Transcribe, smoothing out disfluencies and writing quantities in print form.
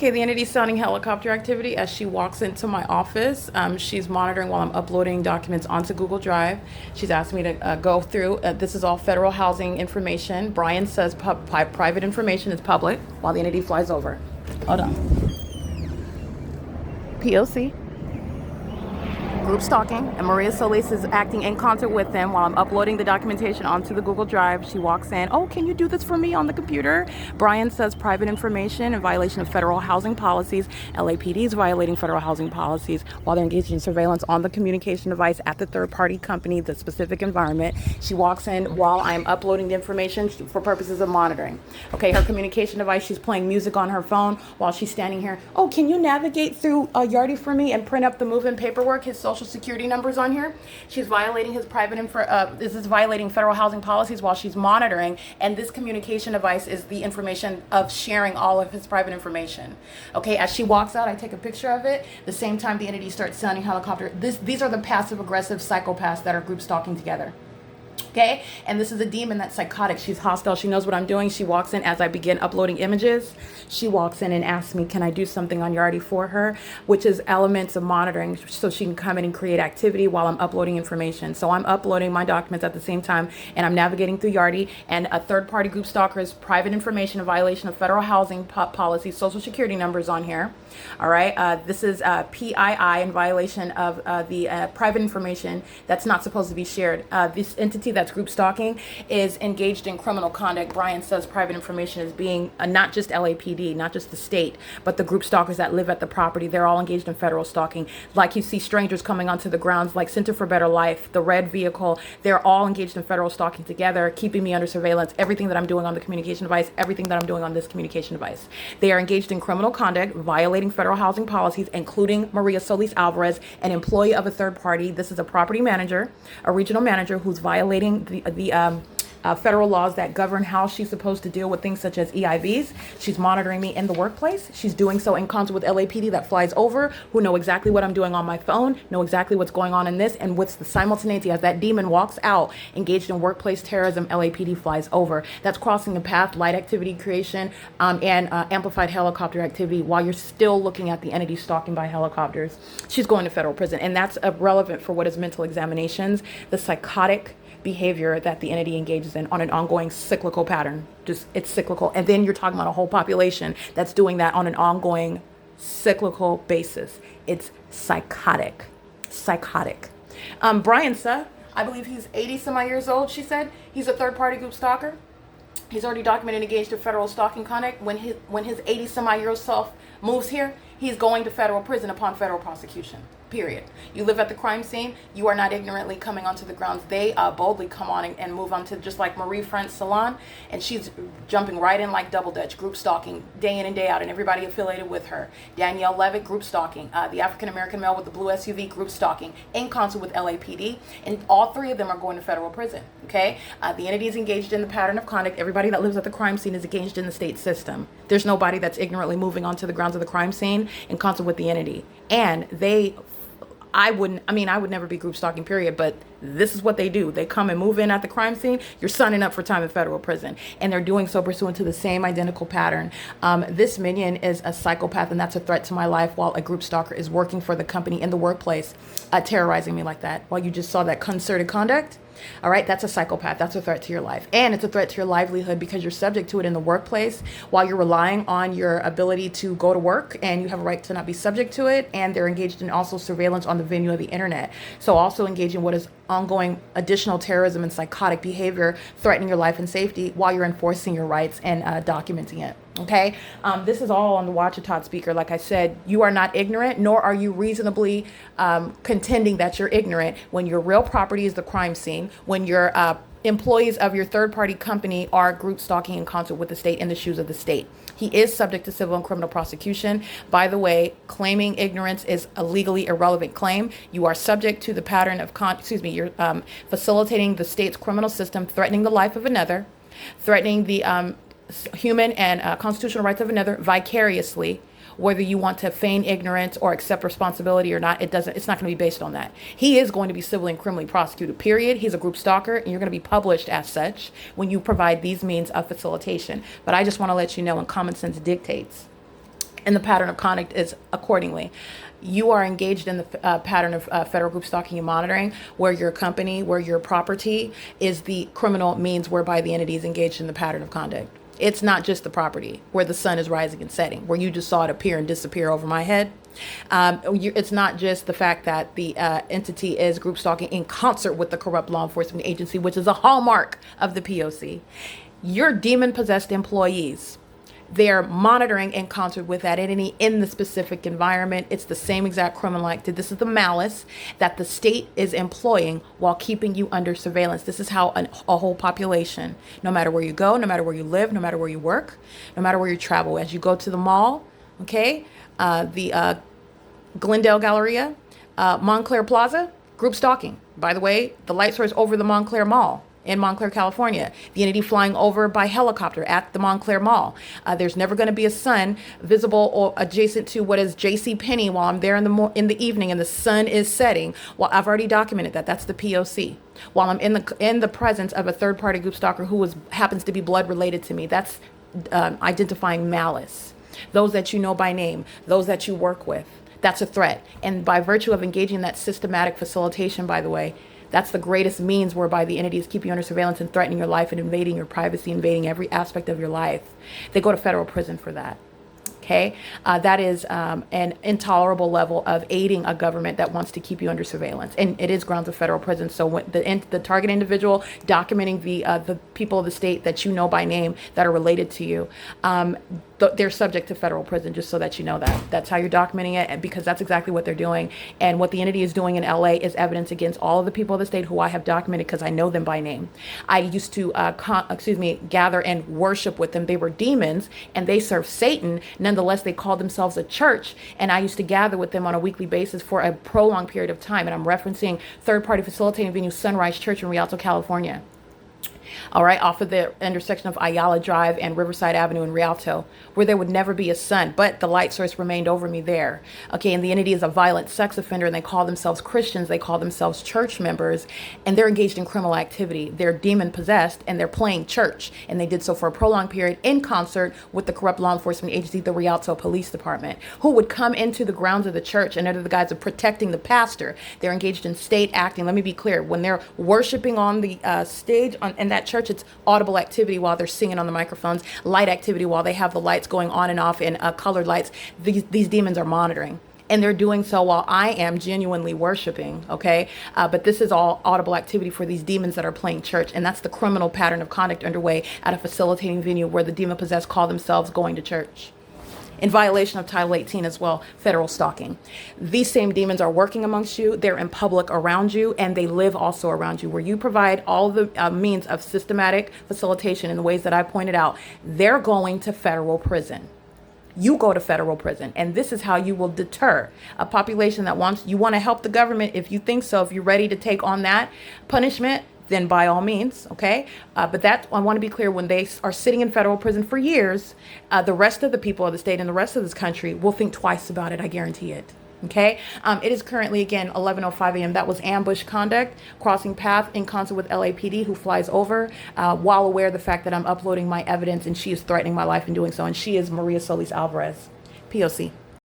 Okay, the entity's sounding helicopter activity as she walks into my office. She's monitoring while I'm uploading documents onto Google Drive. She's asked me to go through. This is all federal housing information. Brian says private information is public while the entity flies over. Hold on. P.O.C. Group stalking, and Maria Solis is acting in concert with them while I'm uploading the documentation onto the Google Drive. She walks in, oh, can you do this for me on the computer? Brian says private information in violation of federal housing policies. LAPD is violating federal housing policies while they're engaged in surveillance on the communication device at the third-party company, the specific environment. She walks in while I'm uploading the information for purposes of monitoring. Okay, her communication device, she's playing music on her phone while she's standing here. Oh, can you navigate through Yardi for me and print up the move-in paperwork, his social security numbers on here? She's violating his private this is violating federal housing policies while she's monitoring, and this communication device is the information of sharing all of his private information. Okay, as she walks out, I take a picture of it. The same time the entity starts sounding helicopter. These are the passive aggressive psychopaths that are group stalking together. Okay, and this is a demon that's psychotic. She's hostile. She knows what I'm doing. She walks in as I begin uploading images. She walks in and asks me, can I do something on Yardi for her, which is elements of monitoring so she can come in and create activity while I'm uploading information. So I'm uploading my documents at the same time, and I'm navigating through Yardi, and a third-party group stalker's private information in violation of federal housing policy, social security numbers on here. All right, this is PII in violation of the private information that's not supposed to be shared. This entity that's group stalking is engaged in criminal conduct. Brian says private information is being not just LAPD, not just the state, but the group stalkers that live at the property. They're all engaged in federal stalking. Like you see strangers coming onto the grounds, like Center for Better Life, the red vehicle, they're all engaged in federal stalking together, keeping me under surveillance. Everything that I'm doing on the communication device, everything that I'm doing on this communication device. They are engaged in criminal conduct, violating federal housing policies, including Maria Solis Alvarez, an employee of a third party. This is a property manager, a regional manager who's violating the federal laws that govern how she's supposed to deal with things such as EIVs. She's monitoring me in the workplace. She's doing so in concert with LAPD that flies over, who know exactly what I'm doing on my phone, know exactly what's going on in this, and what's the simultaneity as that demon walks out, engaged in workplace terrorism, LAPD flies over. That's crossing the path, light activity creation, and amplified helicopter activity while you're still looking at the entity stalking by helicopters. She's going to federal prison, and that's relevant for what is mental examinations, the psychotic behavior that the entity engages in on an ongoing cyclical pattern. Just, it's cyclical. And then you're talking about a whole population that's doing that on an ongoing cyclical basis. It's psychotic. Brian said, I believe he's 80 some odd years old, she said. He's a third party group stalker. He's already documented engaged in federal stalking conduct. When his 80 some odd year old self moves here, he's going to federal prison upon federal prosecution. Period. You live at the crime scene. You are not ignorantly coming onto the grounds. They boldly come on and move on to, just like Marie France Salon, and she's jumping right in like double dutch, group stalking day in and day out, and everybody affiliated with her. Danielle Levitt, group stalking. The African American male with the blue SUV, group stalking in concert with LAPD, and all three of them are going to federal prison. Okay, the entity is engaged in the pattern of conduct. Everybody that lives at the crime scene is engaged in the state system. There's nobody that's ignorantly moving onto the grounds of the crime scene in concert with the entity, and I would never be group stalking, period, but this is what they do. They come and move in at the crime scene. You're signing up for time in federal prison, and they're doing so pursuant to the same identical pattern. This minion is a psychopath, and that's a threat to my life, while a group stalker is working for the company in the workplace, terrorizing me like that. While you just saw that concerted conduct, all right, that's a psychopath. That's a threat to your life. And it's a threat to your livelihood because you're subject to it in the workplace while you're relying on your ability to go to work, and you have a right to not be subject to it. And they're engaged in also surveillance on the venue of the internet. So also engaging in what is ongoing additional terrorism and psychotic behavior, threatening your life and safety while you're enforcing your rights and documenting it. Okay, this is all on the Watchatot speaker. Like I said, you are not ignorant, nor are you reasonably contending that you're ignorant when your real property is the crime scene, when your employees of your third-party company are group stalking in concert with the state in the shoes of the state. He is subject to civil and criminal prosecution. By the way, claiming ignorance is a legally irrelevant claim. You are subject to the pattern of, you're facilitating the state's criminal system, threatening the life of another, threatening the human and constitutional rights of another vicariously. Whether you want to feign ignorance or accept responsibility or not, it's not going to be based on that. He is going to be civilly and criminally prosecuted, period. He's a group stalker, and you're going to be published as such when you provide these means of facilitation. But I just want to let you know, and common sense dictates, And the pattern of conduct is accordingly. You are engaged in the pattern of federal group stalking and monitoring, where your company, where your property is the criminal means whereby the entity is engaged in the pattern of conduct. It's not just the property where the sun is rising and setting, where you just saw it appear and disappear over my head. It's not just the fact that the entity is group stalking in concert with the corrupt law enforcement agency, which is a hallmark of the P.O.C. Your demon-possessed employees, they're monitoring in concert with that entity in the specific environment. It's the same exact criminal activity. This is the malice that the state is employing while keeping you under surveillance. This is how a whole population, no matter where you go, no matter where you live, no matter where you work, no matter where you travel, as you go to the mall, okay, the Glendale Galleria, Montclair Plaza, group stalking. By the way, the light source over the Montclair Mall in Montclair, California. The entity flying over by helicopter at the Montclair Mall. There's never going to be a sun visible or adjacent to what is J.C. Penney while I'm there in the evening and the sun is setting. Well, I've already documented that. That's the P.O.C. While I'm in the presence of a third party group stalker who happens to be blood related to me. That's identifying malice. Those that you know by name, those that you work with. That's a threat. And by virtue of engaging in that systematic facilitation, by the way, that's the greatest means whereby the entities keep you under surveillance and threatening your life and invading your privacy, invading every aspect of your life. They go to federal prison for that. Okay, that is an intolerable level of aiding a government that wants to keep you under surveillance, and it is grounds of federal prison. So when the target individual documenting the people of the state that you know by name that are related to you, they're subject to federal prison, just so that you know that. That's how you're documenting it, and because that's exactly what they're doing. And what the entity is doing in LA is evidence against all of the people of the state who I have documented because I know them by name. I used to, gather and worship with them. They were demons and they served Satan. Nonetheless, they called themselves a church, and I used to gather with them on a weekly basis for a prolonged period of time. And I'm referencing third-party facilitating venue Sunrise Church in Rialto, California. All right, off of the intersection of Ayala Drive and Riverside Avenue in Rialto, where there would never be a sun, but the light source remained over me there. Okay, and the entity is a violent sex offender, and they call themselves Christians, they call themselves church members, and they're engaged in criminal activity. They're demon-possessed, and they're playing church, and they did so for a prolonged period in concert with the corrupt law enforcement agency, the Rialto Police Department, who would come into the grounds of the church, and under the guise of protecting the pastor, they're engaged in state acting. Let me be clear, when they're worshiping on the stage in that church, it's audible activity while they're singing on the microphones, light activity while they have the lights going on and off in colored lights. These demons are monitoring. And they're doing so while I am genuinely worshiping, okay? But this is all audible activity for these demons that are playing church. And that's the criminal pattern of conduct underway at a facilitating venue where the demon-possessed call themselves going to church. In violation of Title 18 as well, federal stalking. These same demons are working amongst you, they're in public around you, and they live also around you. Where you provide all the means of systematic facilitation in the ways that I pointed out, they're going to federal prison. You go to federal prison, and this is how you will deter a population that you want to help the government. If you think so, if you're ready to take on that punishment, then by all means, okay? But that, I want to be clear, when they are sitting in federal prison for years, the rest of the people of the state and the rest of this country will think twice about it, I guarantee it, okay? It is currently, again, 11:05 a.m. That was ambush conduct, crossing path in concert with LAPD, who flies over while aware of the fact that I'm uploading my evidence, and she is threatening my life in doing so, and she is Maria Solis Alvarez, P.O.C.